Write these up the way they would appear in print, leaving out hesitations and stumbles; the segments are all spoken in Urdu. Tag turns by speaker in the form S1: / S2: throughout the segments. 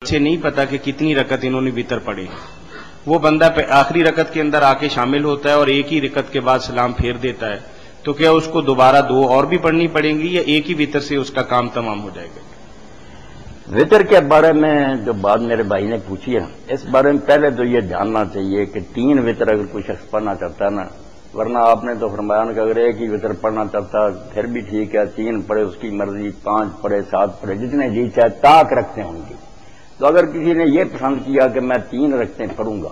S1: سے نہیں پتا کہ کتنی رکعت انہوں نے وتر پڑھی، وہ بندہ آخری رکعت کے اندر آ کے شامل ہوتا ہے اور ایک ہی رکعت کے بعد سلام پھیر دیتا ہے، تو کیا اس کو دوبارہ دو اور بھی پڑھنی پڑیں گی یا ایک ہی وتر سے اس کا کام تمام ہو جائے گا؟
S2: وتر کے بارے میں جو بات میرے بھائی نے پوچھی ہے، اس بارے میں پہلے تو یہ جاننا چاہیے کہ 3 وتر اگر کوئی شخص پڑھنا چاہتا ہے نا، ورنہ آپ نے تو فرمایا کہ اگر ایک ہی وتر پڑھنا چاہتا پھر بھی ٹھیک ہے، 3 پڑھے اس کی مرضی، 5 پڑھے، 7 پڑھے، جتنے جی چاہے طاق رکھتے ہوں گی۔ تو اگر کسی نے یہ پسند کیا کہ میں 3 رکعتیں پڑھوں گا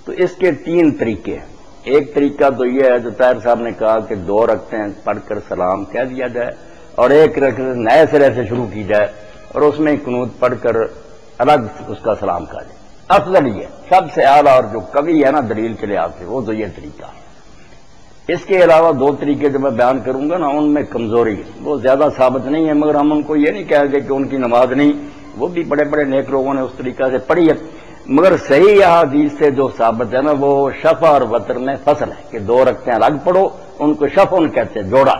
S2: تو اس کے 3 طریقے ہیں۔ ایک طریقہ تو یہ ہے جو طاہر صاحب نے کہا کہ 2 رکعتیں پڑھ کر سلام کہہ دیا جائے اور 1 رکعت نئے سرے سے شروع کی جائے اور اس میں قنوت پڑھ کر الگ اس کا سلام کہا جائے۔ افضل یہ سب سے اعلیٰ اور جو قوی ہے نا دلیل کے لحاظ سے، وہ تو یہ طریقہ ہے۔ اس کے علاوہ 2 طریقے جو میں بیان کروں گا نا، ان میں کمزوری ہے، وہ زیادہ ثابت نہیں ہے، مگر ہم ان کو یہ نہیں کہیں گے کہ ان کی نماز نہیں، وہ بھی بڑے بڑے نیک لوگوں نے اس طریقہ سے پڑھی ہے، مگر صحیح احادیث سے جو ثابت ہے نا وہ شفع اور وتر میں فصل ہے کہ 2 رکعتیں الگ پڑھو، ان کو شفع کہتے ہیں جوڑا،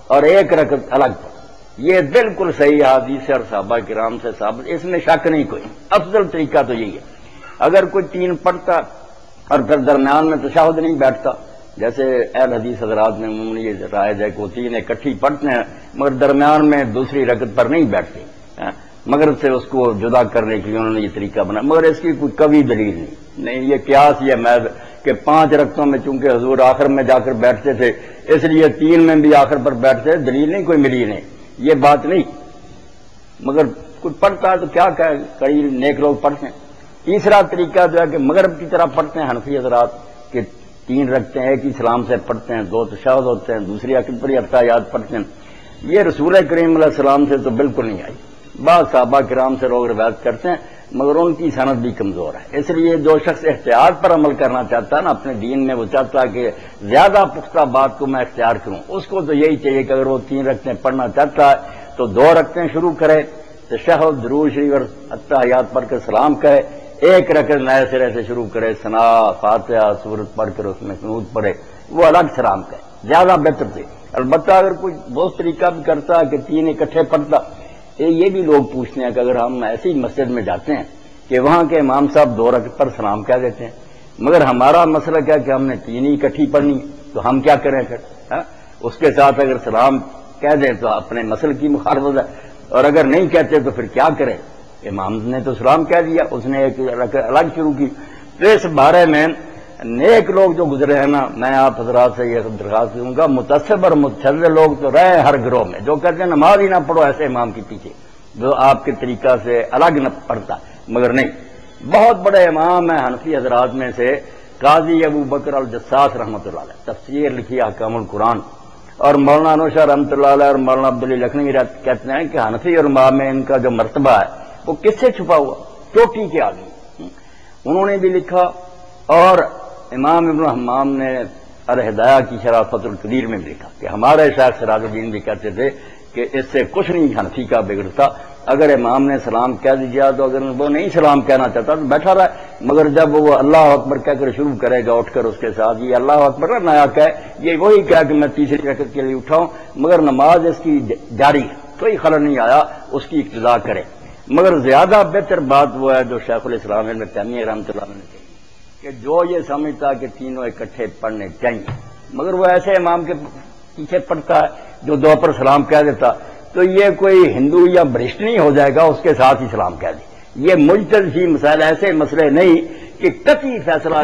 S2: اور 1 رکعت الگ پڑھو۔ یہ بالکل صحیح احادیث اور صحابہ کرام سے ثابت، اس میں شک نہیں کوئی۔ افضل طریقہ تو یہی ہے۔ اگر کوئی 3 پڑھتا اور پھر درمیان میں تشہد نہیں بیٹھتا، جیسے اہل حدیث حضرات نے عموماً یہ رائج ہے کہ وہ 3 اکٹھی پڑھتے ہیں مگر درمیان میں دوسری رکعت پر نہیں بیٹھتے، مگر سے اس کو جدا کرنے کے لیے انہوں نے یہ طریقہ بنایا، مگر اس کی کوئی قوی دلیل نہیں، یہ قیاس یہ محض کہ 5 رکعتوں میں چونکہ حضور آخر میں جا کر بیٹھتے تھے اس لیے 3 میں بھی آخر پر بیٹھتے تھے، دلیل نہیں کوئی ملی نہیں، یہ بات نہیں، مگر کوئی پڑھتا ہے تو کیا کہے، کئی نیک لوگ پڑھتے ہیں۔ تیسرا طریقہ جو ہے کہ مغرب کی طرح پڑھتے ہیں حنفی حضرات کہ 3 رکعتیں ایک ہی سلام سے پڑھتے ہیں، 2 تشہد ہوتے ہیں، دوسری رکعت پر اتحیات پڑھتے ہیں، یہ رسول کریم علیہ السلام سے تو بالکل نہیں آئی۔ بعض صحابہ کرام سے لوگ روایت کرتے ہیں مگر ان کی سند بھی کمزور ہے، اس لیے جو شخص احتیاط پر عمل کرنا چاہتا ہے نا اپنے دین میں، وہ چاہتا ہے کہ زیادہ پختہ بات کو میں اختیار کروں، اس کو تو یہی چاہیے کہ اگر وہ 3 رکعتیں پڑھنا چاہتا ہے تو 2 رکعتیں شروع کرے، تشہد درود شریف اور اتحیات پڑھ کر سلام کہے، 1 رکعت نئے سرے سے شروع کرے، ثنا فاتحہ سورت پڑھ کر اس میں قنوت پڑھے، وہ الگ سلام کہے، زیادہ بہتر تھے۔ البتہ اگر کوئی دوست طریقہ بھی کرتا ہے کہ 3 اکٹھے پڑھتا، یہ بھی لوگ پوچھتے ہیں کہ اگر ہم ایسی مسجد میں جاتے ہیں کہ وہاں کے امام صاحب 2 رکعت پر سلام کہہ دیتے ہیں مگر ہمارا مسئلہ کیا کہ ہم نے 3 ہی اکٹھی پڑھنی، تو ہم کیا کریں پھر؟ اس کے ساتھ اگر سلام کہہ دیں تو اپنے مسئلے کی مخالفت ہے، اور اگر نہیں کہتے تو پھر کیا کریں؟ امام نے تو سلام کہہ دیا، اس نے 1 رکعت الگ شروع کی۔ تو اس بارے میں نیک لوگ جو گزرے ہیں نا، میں آپ حضرات سے یہ درخواست کروں گا، متعصب اور متشدد لوگ تو رہے ہر گروہ میں، جو کہتے ہیں نماز ہی نہ پڑھو ایسے امام کے پیچھے، جو آپ کے طریقہ سے الگ نہ پڑھتا، مگر نہیں، بہت بڑے امام ہیں حنفی حضرات میں سے قاضی ابو بکر الجساس رحمۃ اللہ علیہ، تفسیر لکھی احکام القرآن، اور مولانا انوشا رحمۃ اللہ علیہ اور مولانا عبداللہ لکھنوی کہتے ہیں کہ حنفی علماء میں ان کا جو مرتبہ ہے وہ کس سے چھپا ہوا، چوٹی کے آگے، انہوں نے بھی لکھا، اور امام ابن حمام نے الہدایہ کی شرح فتح القدیر میں بھی لکھا کہ ہمارے شیخ سراج الدین بھی کہتے تھے کہ اس سے کچھ نہیں حنفی کا بگڑتا، اگر امام نے سلام کہہ دیا تو اگر وہ نہیں سلام کہنا چاہتا تو بیٹھا رہا، مگر جب وہ اللہ اکبر کہہ کر شروع کرے گا اٹھ کر اس کے ساتھ یہ اللہ اکبر نہ نیا کہے، یہ وہی کہا کہ میں 3 رکعت کے لیے اٹھاؤں، مگر نماز اس کی جاری ہے، کوئی خلل نہیں آیا، اس کی اقتداء کرے۔ مگر زیادہ بہتر بات وہ ہے جو شیخ الاسلام ابن تیمیہ رحمۃ اللہ علیہ نے کہی کہ جو یہ سمجھتا کہ 3 اکٹھے پڑھنے چاہیے مگر وہ ایسے امام کے پیچھے پڑھتا ہے جو 2 پر سلام کہہ دیتا، تو یہ کوئی ہندو یا برشت نہیں ہو جائے گا، اس کے ساتھ ہی سلام کہہ دے۔ یہ مجتہد فی مسائل ایسے مسئلے نہیں کہ قطعی فیصلہ،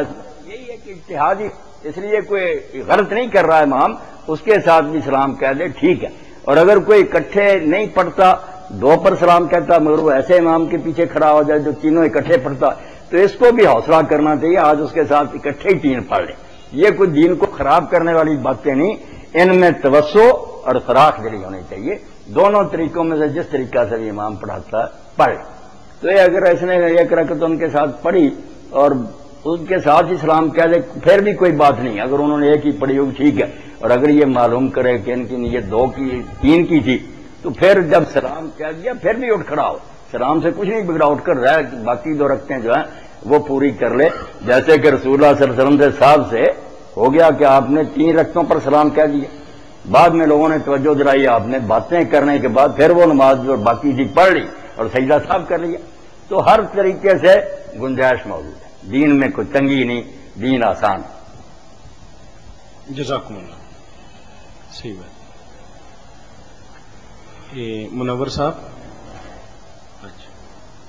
S2: یہی ہے کہ اجتہادی، اس لیے کوئی غلط نہیں کر رہا امام، اس کے ساتھ بھی سلام کہہ دے ٹھیک ہے۔ اور اگر کوئی اکٹھے نہیں پڑھتا 2 پر سلام کہتا مگر وہ ایسے امام کے پیچھے کھڑا ہو جائے جو 3 اکٹھے پڑھتا، تو اس کو بھی حوصلہ کرنا چاہیے، آج اس کے ساتھ اکٹھے ہی 3 پڑھ لے۔ یہ کوئی دین کو خراب کرنے والی باتیں نہیں، ان میں توسع اور فراخ دلی ہونی چاہیے، دونوں طریقوں میں سے جس طریقہ سے بھی امام پڑھاتا ہے پڑھ۔ تو یہ اگر اس نے 1 رکعت ان کے ساتھ پڑھی اور ان کے ساتھ ہی سلام کہہ دے پھر بھی کوئی بات نہیں، اگر انہوں نے 1 ہی پڑھی ہوگی ٹھیک ہے، اور اگر یہ معلوم کرے کہ ان کی نیت 2 کی 3 کی تھی تو پھر جب سلام کہہ دیا پھر بھی اٹھ کھڑا ہو، سلام سے کچھ نہیں بگڑا، اٹھ کر رہ باقی 2 رکعتیں جو ہیں وہ پوری کر لے، جیسے کہ رسول اللہ صلی اللہ علیہ وسلم سے صاحب سے ہو گیا کہ آپ نے 3 رکعتوں پر سلام کہہ دیا، بعد میں لوگوں نے توجہ دلائی، آپ نے باتیں کرنے کے بعد پھر وہ نماز جو باقی تھی پڑھ لی اور سجدہ صاحب کر لیا۔ تو ہر طریقے سے گنجائش موجود ہے، دین میں کوئی تنگی نہیں، دین آسان۔
S1: جزاکم اللہ، صحیح بات۔ یہ منور صاحب، اچھا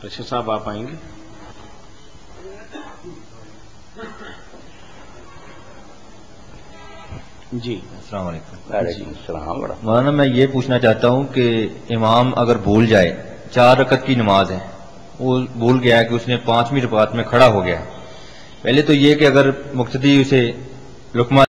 S1: رشید صاحب آپ آئیں گے؟ جی
S3: السلام علیکم۔
S2: وعلیکم السلام ورحمۃ
S3: مولانا میں یہ پوچھنا چاہتا ہوں کہ امام اگر بھول جائے، 4 رکعت کی نماز ہے، وہ بھول گیا کہ اس نے 5ویں رکعت میں کھڑا ہو گیا، پہلے تو یہ کہ اگر مقتدی اسے لقمہ